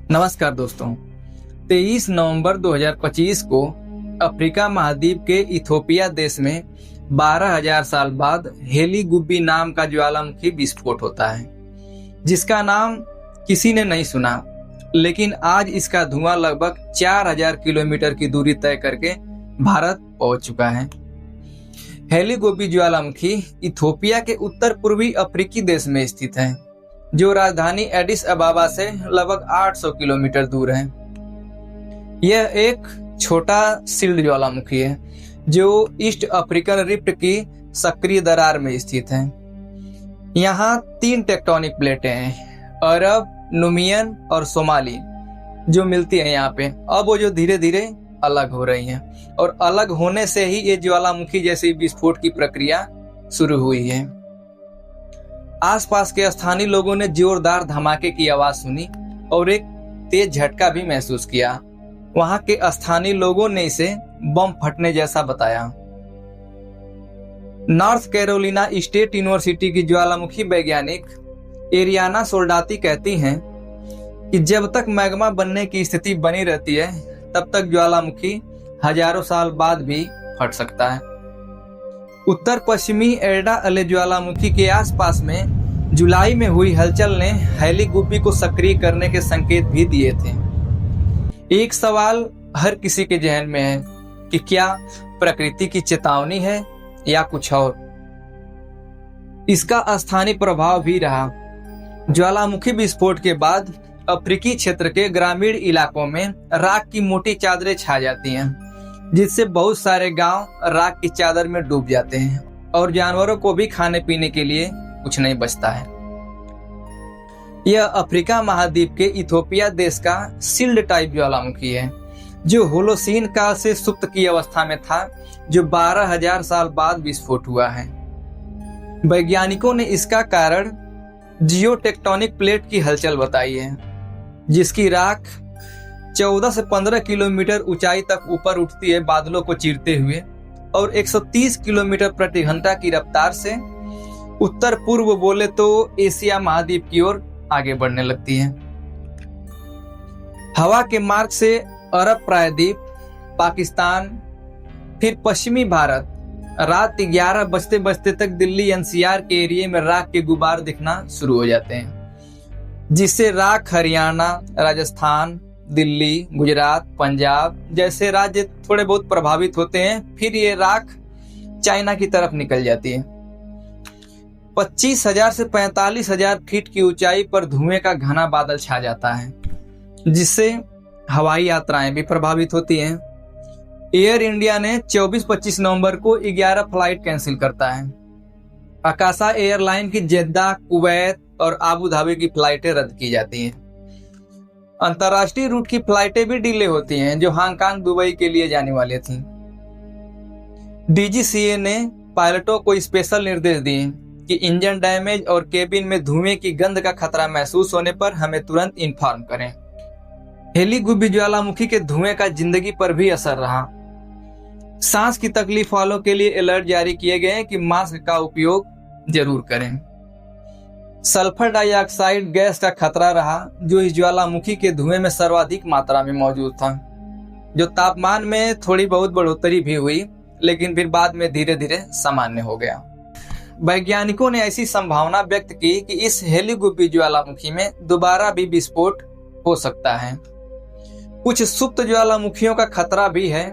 नमस्कार दोस्तों। 23 नवंबर 2025 को अफ्रीका महाद्वीप के इथोपिया देश में 12,000 साल बाद हेली गुब्बी नाम का ज्वालामुखी विस्फोट होता है, जिसका नाम किसी ने नहीं सुना, लेकिन आज इसका धुआं लगभग 4,000 किलोमीटर की दूरी तय करके भारत पहुंच चुका है। हेली गुब्बी ज्वालामुखी इथोपिया के उत्तर पूर्वी अफ्रीकी देश में स्थित है, जो राजधानी एडिस अबाबा से लगभग 800 किलोमीटर दूर है। यह एक छोटा सिल्ड ज्वालामुखी है जो ईस्ट अफ्रीकन रिफ्ट की सक्रिय दरार में स्थित है। यहाँ 3 टेक्टोनिक प्लेटें हैं, अरब, नुमियन और सोमाली, जो मिलती हैं यहाँ पे। अब वो जो धीरे धीरे अलग हो रही हैं, और अलग होने से ही ये ज्वालामुखी जैसी विस्फोट की प्रक्रिया शुरू हुई है। आसपास के स्थानीय लोगों ने जोरदार धमाके की आवाज सुनी और एक तेज झटका भी महसूस किया। वहां के स्थानीय लोगों ने इसे बम फटने जैसा बताया। नॉर्थ कैरोलिना स्टेट यूनिवर्सिटी की ज्वालामुखी वैज्ञानिक एरियाना सोल्डाती कहती हैं कि जब तक मैग्मा बनने की स्थिति बनी रहती है, तब तक ज्वालामुखी हजारों साल बाद भी फट सकता है। उत्तर पश्चिमी एर्डा अले ज्वालामुखी के आसपास में जुलाई में हुई हलचल ने हेली गुब्बी को सक्रिय करने के संकेत भी दिए थे। एक सवाल हर किसी के जहन में है कि क्या प्रकृति की चेतावनी है या कुछ और। इसका स्थानीय प्रभाव भी रहा। ज्वालामुखी विस्फोट के बाद अफ्रीकी क्षेत्र के ग्रामीण इलाकों में राख की मोटी चादरें छा जाती हैं, जिससे बहुत सारे गांव राख की चादर में डूब जाते हैं और जानवरों को भी खाने पीने के लिए कुछ नहीं बचता है। यह अफ्रीका महाद्वीप के इथोपिया देश का सिल्ड टाइप ज्वालामुखी है, जो होलोसीन काल से सुप्त की अवस्था में था, जो 12,000 साल बाद विस्फोट हुआ है। वैज्ञानिकों ने इसका कारण जियोटेक्टोनिक प्लेट की हलचल बताई है, जिसकी राख 14 से 15 किलोमीटर ऊंचाई तक ऊपर उठती है बादलों को चीरते हुए, और 130 किलोमीटर प्रति घंटा की रफ्तार से उत्तर पूर्व बोले तो एशिया महाद्वीप की ओर आगे बढ़ने लगती है। हवा के मार्ग से अरब प्रायद्वीप, पाकिस्तान, फिर पश्चिमी भारत, रात 11 बजते बजते तक दिल्ली एनसीआर के एरिया में राख के गुबार दिखना शुरू हो जाते हैं, जिससे राख हरियाणा, राजस्थान, दिल्ली, गुजरात, पंजाब जैसे राज्य थोड़े बहुत प्रभावित होते हैं। फिर ये राख चाइना की तरफ निकल जाती है। 25,000 से 45,000 फीट की ऊंचाई पर धुएं का घना बादल छा जाता है, जिससे हवाई यात्राएं भी प्रभावित होती हैं। एयर इंडिया ने 24-25 नवंबर को 11 फ्लाइट कैंसिल करता है। आकाशा एयरलाइन की जेद्दा, कुवैत और आबू धाबी की फ्लाइटें रद्द की जाती हैं। अंतर्राष्ट्रीय रूट की फ्लाइटें भी डिले होती हैं, जो हांगकांग, दुबई के लिए जाने वाली थीं। डीजीसीए ने पायलटों को स्पेशल निर्देश दिए कि इंजन डैमेज और केबिन में धुएं की गंध का खतरा महसूस होने पर हमें तुरंत इन्फॉर्म करें। हेली गुब्बी ज्वालामुखी के धुएं का जिंदगी पर भी असर रहा। सांस की तकलीफ वालों के लिए अलर्ट जारी किए गए हैं कि मास्क का उपयोग जरूर करें। सल्फर डाइऑक्साइड गैस का खतरा रहा, जो इस ज्वालामुखी के धुएं में सर्वाधिक मात्रा में मौजूद था, जो तापमान में थोड़ी बहुत बढ़ोतरी भी हुई, लेकिन फिर बाद में धीरे धीरे सामान्य हो गया। वैज्ञानिकों ने ऐसी संभावना व्यक्त की कि इस हेली गुब्बी ज्वालामुखी में दोबारा भी विस्फोट हो सकता है। कुछ सुप्त ज्वालामुखियों का खतरा भी है,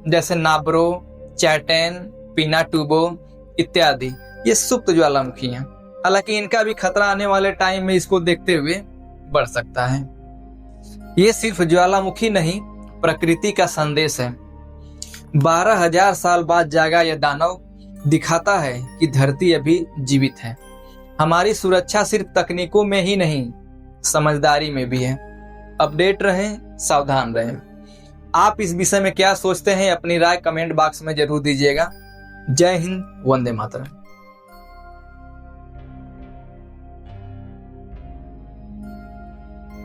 जैसे नाब्रो, चैटेन, पिनाटुबो इत्यादि। ये सुप्त ज्वालामुखी हैं, हालांकि इनका भी खतरा आने वाले टाइम में इसको देखते हुए बढ़ सकता है। ये सिर्फ ज्वालामुखी नहीं, प्रकृति का संदेश है। 12,000 साल बाद जागा यह दानव दिखाता है कि धरती अभी जीवित है। हमारी सुरक्षा सिर्फ तकनीकों में ही नहीं, समझदारी में भी है। अपडेट रहें, सावधान रहें। आप इस विषय में क्या सोचते हैं, अपनी राय कमेंट बॉक्स में जरूर दीजिएगा। जय हिंद, वंदे मातरम।